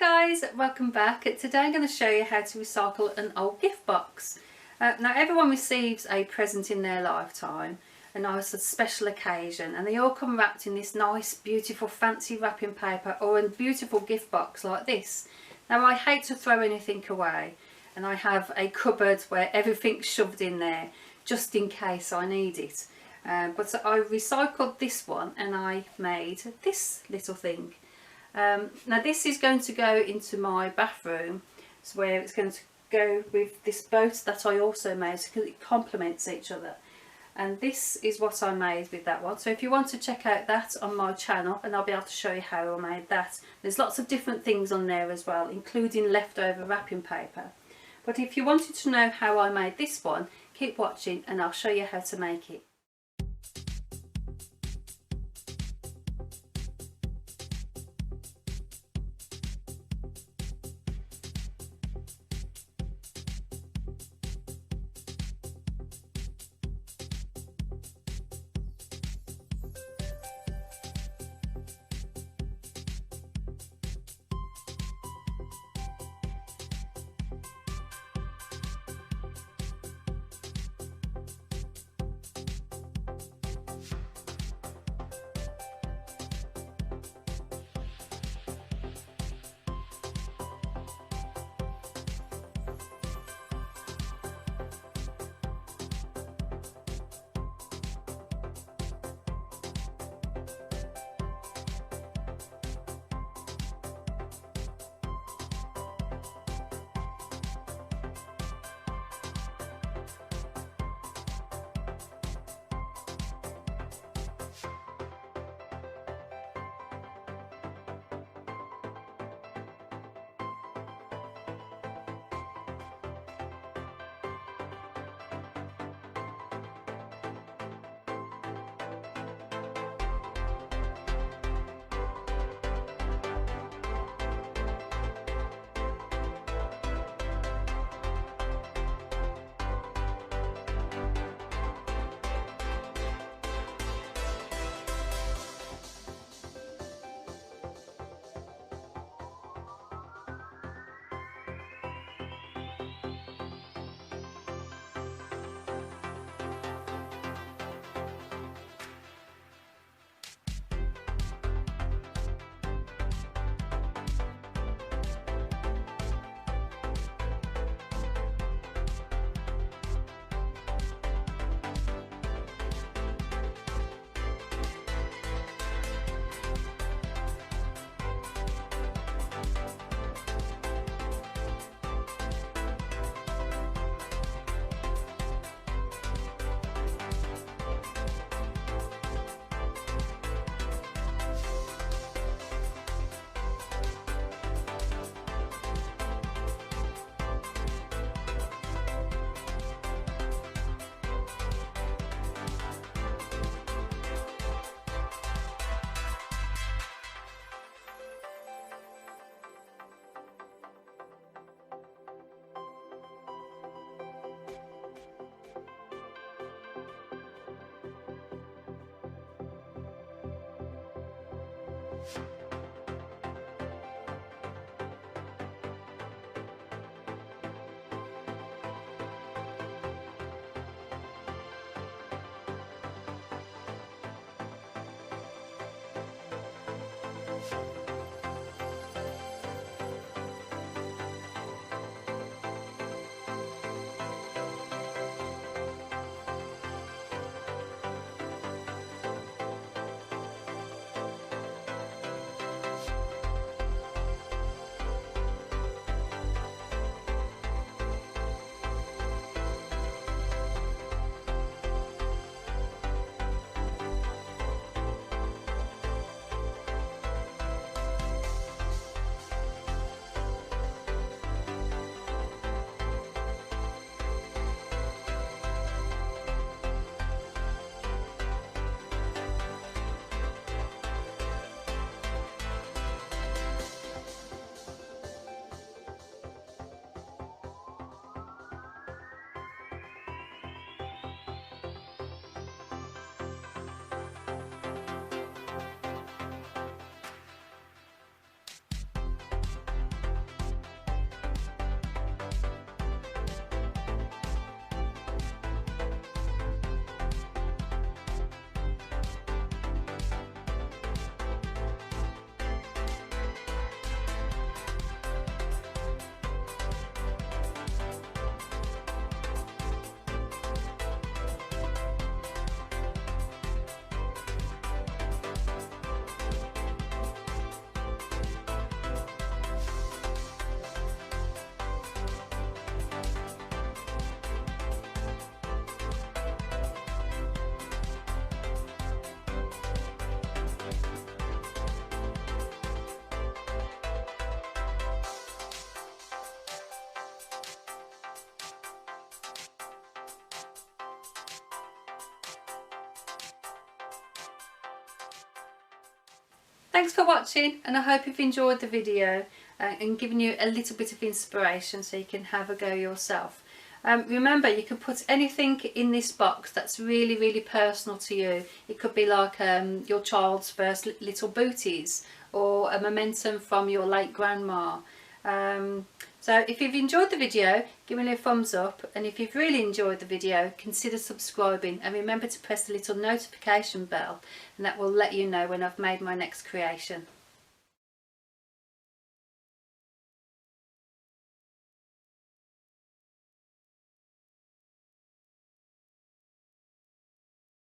guys, welcome back. Today I'm going to show you how to recycle an old gift box. Now everyone receives a present in their lifetime, a nice special occasion, and they all come wrapped in this nice beautiful fancy wrapping paper or a beautiful gift box like this. Now I hate to throw anything away, and I have a cupboard where everything's shoved in there just in case I need it. But I recycled this one and I made this little thing. Now this is going to go into my bathroom, so where it's going to go with this boat that I also made, because it complements each other. And this is what I made with that one. So if you want to check out that on my channel, and I'll be able to show you how I made that. There's lots of different things on there as well, including leftover wrapping paper. But if you wanted to know how I made this one, keep watching and I'll show you how to make it. Thanks for watching, and I hope you've enjoyed the video and given you a little bit of inspiration so you can have a go yourself. Remember, you can put anything in this box that's really personal to you. It could be like your child's first little booties, or a memento from your late grandma. So if you've enjoyed the video, give me a thumbs up, and if you've really enjoyed the video, consider subscribing, and remember to press the little notification bell, and that will let you know when I've made my next creation.